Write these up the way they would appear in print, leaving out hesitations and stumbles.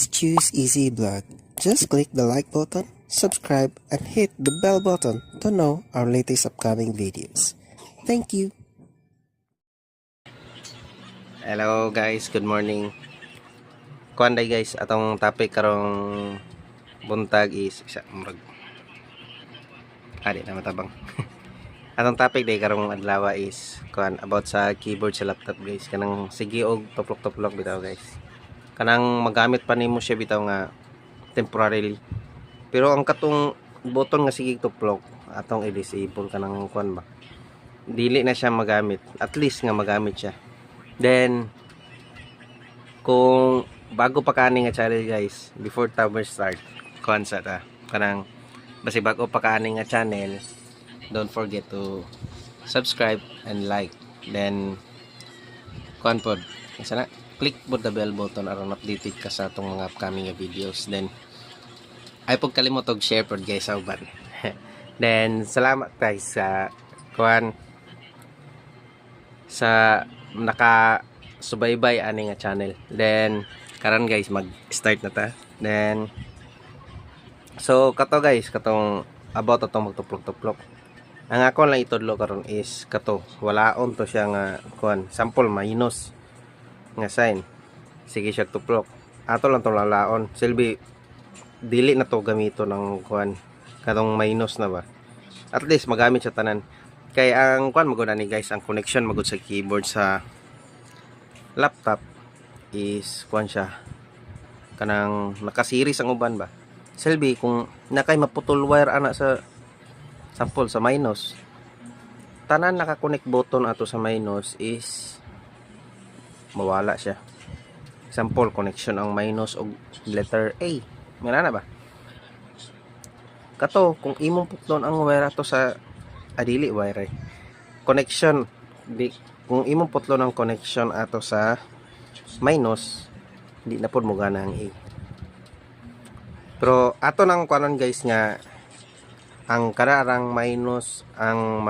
Please choose Easy Vlog. Just click the like button, subscribe, and hit the bell button to know our latest upcoming videos. Thank you. Hello guys, good morning. Kuanday guys, atong topic karong buntag is isa murag. Di na matabang. Atong topic day karong adlaw is kuan about sa keyboard sa laptop guys. Kanang sige og tuplok-tuplok bitaw guys. Kanang magamit pa nimo siya bitaw nga temporarily. Pero ang katong button nga sige tuplok atong i-disable kanang kuan ba. Dili na siya magamit. At least nga magamit siya. Then kung bago pa kani nga channel guys, before tower start, kuan sa ta kanang basi bago pa kani nga channel, don't forget to subscribe and like. Then kuan pod sana click pod the bell button aron updated ka sa atong mga upcoming videos. Then ay pag kalimot og share pod guys sa uban. Then salamat guys sa kuan sa naka subaybay ani nga channel. Then karon guys mag-start na ta. Then so kato guys, katong about atong magtuplok-tuplok. Ang ako lang itudlo karon is kato, walaon to siya nga kuan, sample minus nga sign. Sige siya tuplok. Ato lang to lalaon. Silbi dili na to gamito ng kuan katong minus na ba. At least magamit siya tanan. Kay ang kuan magud ni guys, ang connection magud sa keyboard sa laptop is kuan siya kanang naka-series ang uban ba. Selby kung nakay maputol wire ana sa sample sa minus, tanan naka-connect button ato sa minus is mawala siya. Sample connection ang minus og letter A. Mena na ba? Kato kung imong putlon ang wire ato sa adili wire connection kung imong putlon ang connection ato sa minus, di na pod mo gana ang A. Pero ato nang kuanon guys nga ang kararang minus ang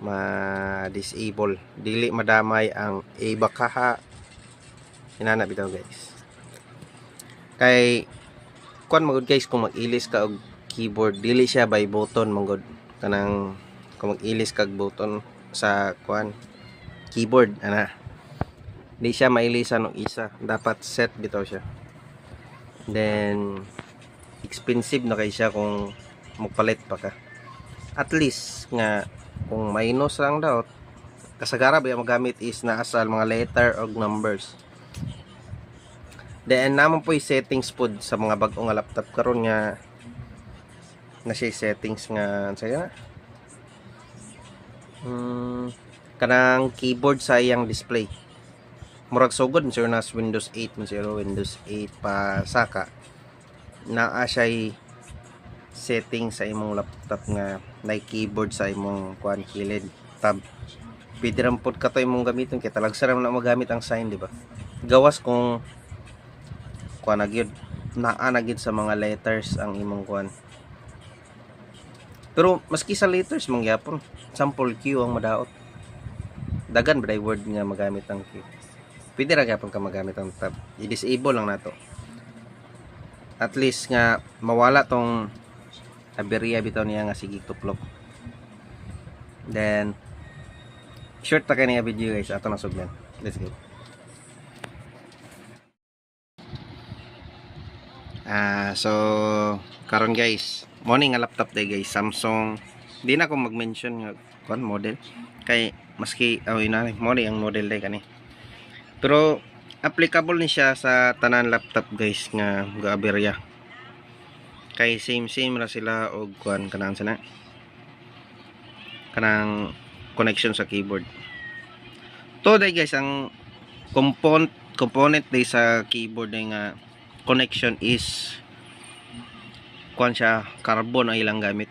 ma-disable, dili madamay ang A bakaha inana bitaw guys. Kay kuan magud guys, kung mag-ilis ka og keyboard dili siya by button magud. Kanang kung mag-ilis kag button sa kuan keyboard ana, di siya mailisan og isa, dapat set bitaw siya. Then expensive na kay siya kung magpalit pa ka. At least nga kung minus lang daw, kasagara ba magamit is naasal mga letter og numbers. Then namon po yung settings pod sa mga bag-o nga laptop karon nga na siya settings nga saya kanang keyboard sa iyang display. Murag sugod sir nas Windows 8 Windows 8 pa saka naa siya setting sa imong laptop nga na keyboard sa imong kuan kilid tab. Pwede ram pod kato imong gamiton kay talagsa ra na magamit ang sign, di ba? Gawas kung kuan na gyud naa na gyud sa mga letters ang imong kuan. Pero maski sa letters mangyapon, sample Q ang madaot. Dagan ba word nga magamit ang Q. Pwede ra gyapon ka magamit ang tab. I-disable lang nato. At least nga mawala tong aberya bitaw niya nga sige tuplok. Then short ta kani nga video guys, ato na sugdan. Let's go. So karon guys, morning nga laptop day guys, Samsung. Di na ko mag-mention nga kuan model kay maski morning ang model day kani. Pero applicable ni siya sa tanan laptop guys nga gaaberya. Kay same ra sila og kuan kanang sana kanang connection sa keyboard. To day guys, ang component day sa keyboard day nga connection is kuan siya, carbon ang ilang gamit,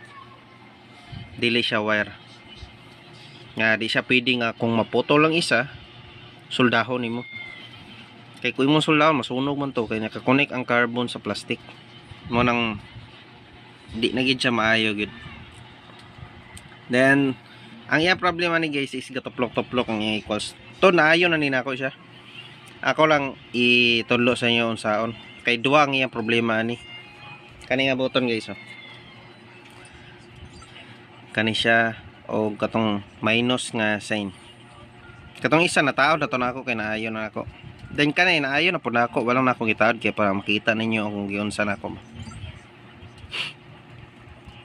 dili siya wire nga. Di siya pwede nga kung maputol lang isa soldahon nimo, kay kung imong soldahon masunog man to kay naka-connect ang carbon sa plastic mo nang di na gid siya maayo gid. Then ang iya problema ni guys is gatuplok-tuplok ang equals to, naayo na ninako siya. Ako lang itudlo sa inyo unsaon. Kay duwa ang iyang problema ani. Kani nga button guys oh. Kani siya o katong minus nga sign. Katong isa na tao na to na ako kay naayo na ako. Then kanay naayo na pud nako, walang nako gitaod kay para makita ninyo kung giunsa na ako.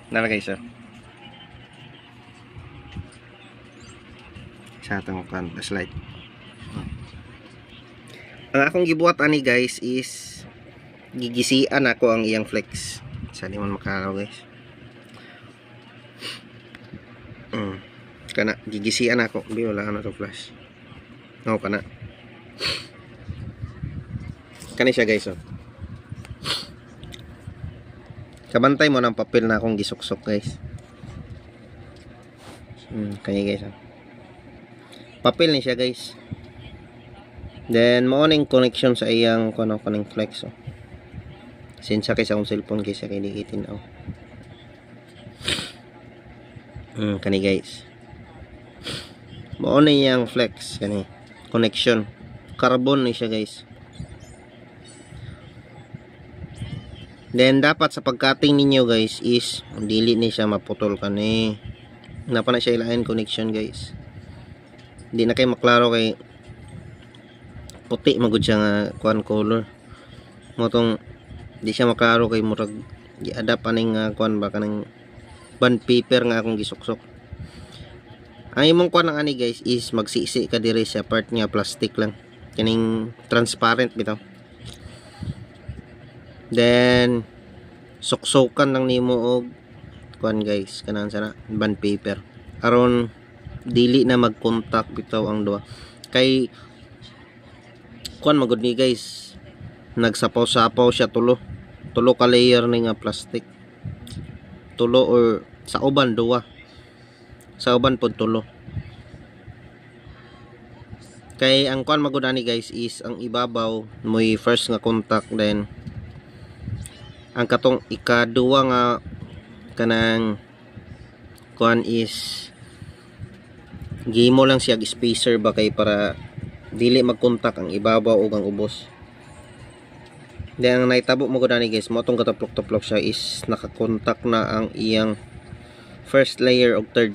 Nala guys oh. Sa atong slide. Ang akong gibuhat ani guys is gigisian ako ang iyang flex. Sa di man makalaw guys. Kana gigisian ako. Bi wala na to flash. No kana. Kani siya guys oh. Kabantay mo ng papel na akong gisuksok guys. Kani guys oh. Papel ni siya guys. Then morning connection sa iyang kuno kaning flex oh. Sinsa kay sa akong cellphone kaysa kay dikitin oh. Kani guys. Mao na iyang flex kani connection. Carbon ni siya guys. Then dapat sa pagcutting ninyo guys is dili ni siya maputol kani. Napa na siya ilahin connection guys. Hindi na kayo maklaro kay puti magud siya nga kuan color. Motong di siya maklaro kay murag i-adapt aning kuan ba kanang bond paper nga akong gisuksok. Ang imong kuan ng ani guys is magsisi ka diri sa part niya plastic lang. Kining transparent bitaw. Then suksukan lang nimo og kuan guys kanang sana bond paper. Aron dili na mag-contact bitaw ang duha. Kay kuan magud ni guys. Nagsapaw-sapaw siya tulo ka layer ni nga plastic. Tulo or sa uban duwa. Sa uban pod tulo. Kay ang kuan magud ani guys is ang ibabaw moy first nga contact, then ang katong ikaduwa nga kanang kuan is gimo lang siya spacer ba kay para dili mag-contact ang ibabaw ug ang ubos. Then ang naitabo mo gud ani guys, mo tong kataplok-taplok siya is naka-contact na ang iyang first layer ug third.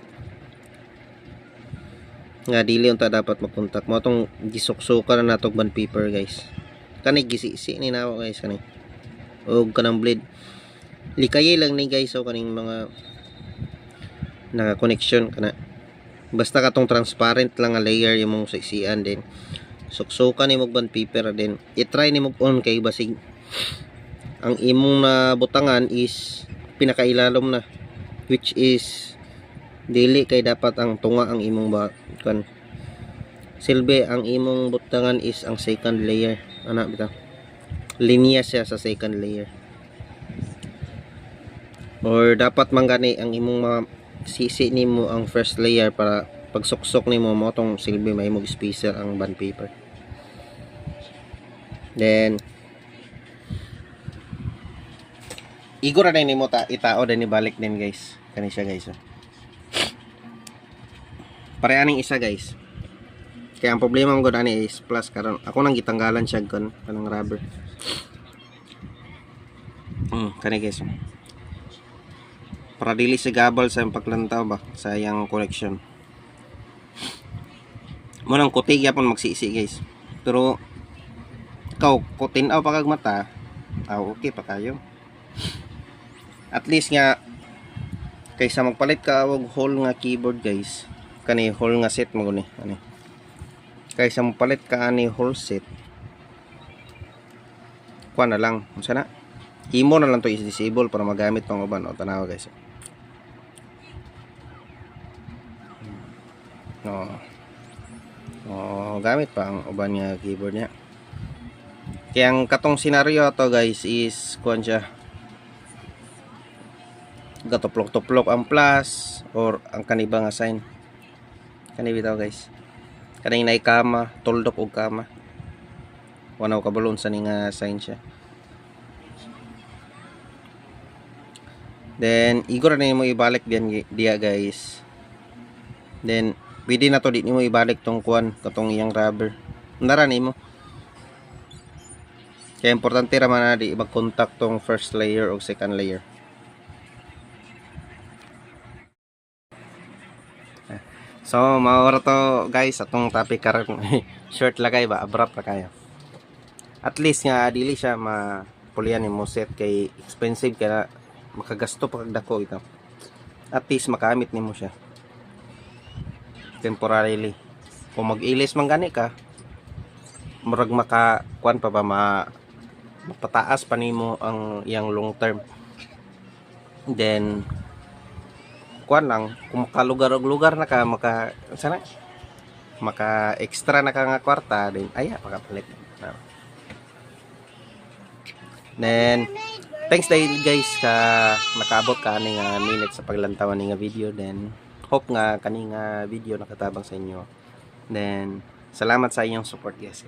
Nga dili unta dapat mag-contact. Mo tong gisuksukan na natog bond paper guys. Kani gisisi ni nawo guys kani. Ug kanang blade. Likay lang ni guys so kaning mga naka-connection kana. Basta katong transparent lang nga layer imong saisian, din suksukan ni mog bond paper, din i-try ni mog on kay basig ang imong na butangan is pinakailalom na, which is dili kay dapat ang tunga ang imong kan silbi. Ang imong butangan is ang second layer ana bitaw, linya siya sa second layer, or dapat manggani ang imong sisi nimo ang first layer para pag suksok nimo mo tong silbi may mog spacer ang bond paper. Then igura na nimo itao din ibalik din guys kani siya guys oh. Pare aning isa guys, kaya ang problema mo gud ani is plus karon ako nang gitanggalan siya kanang rubber. Kani guys oh. Para dili sa gabal sa paglantaw ba sa iyang connection. Mo nang kutig yapon magsisi guys. Pero ikaw kutinaw pa kag mata, okay pa kayo. At least nga kaysa magpalit ka og hole nga keyboard guys. Kani hole nga set mo guni ani. Kaysa magpalit ka ani hole set. Kuha na lang, unsa na? Imo na lang to is disable para magamit pang uban o tanawa guys. Gamit pa ang uban nga keyboard niya. Kaya ang katong senaryo to guys is kuan siya gatuplok-tuplok ang plus or ang kaniba nga sign. Kani bitaw guys. Kaning nay kama, tuldok og kama. Wanaw kabalon sa ning sign siya. Then igor na nimo ibalik diya guys. Then pwede na to di nimo ibalik tong kuan katong iyang rubber. Nara nimo. Kaya importante ra man na di mag-contact tong first layer o second layer. So, mawara to guys atong topic karon. Short lagay ba, abrupt ra kayo. At least nga dili siya mapulian mo set kay expensive kaya makagasto pa kag dako ito. At least makamit nimo siya temporarily. Kung mag-ilis man gani ka, murag makakuan pa ba mapataas pa nimo ang iyang long term. Then kuan lang kung makalugar-lugar na ka maka extra na ka nga kwarta then aya pakapalit. Then thanks dahil guys ka nakaabot ka ani nga minutes sa paglantawan ni nga video. Then hope nga kani nga video nakatabang sa inyo. Then salamat sa inyong support guys.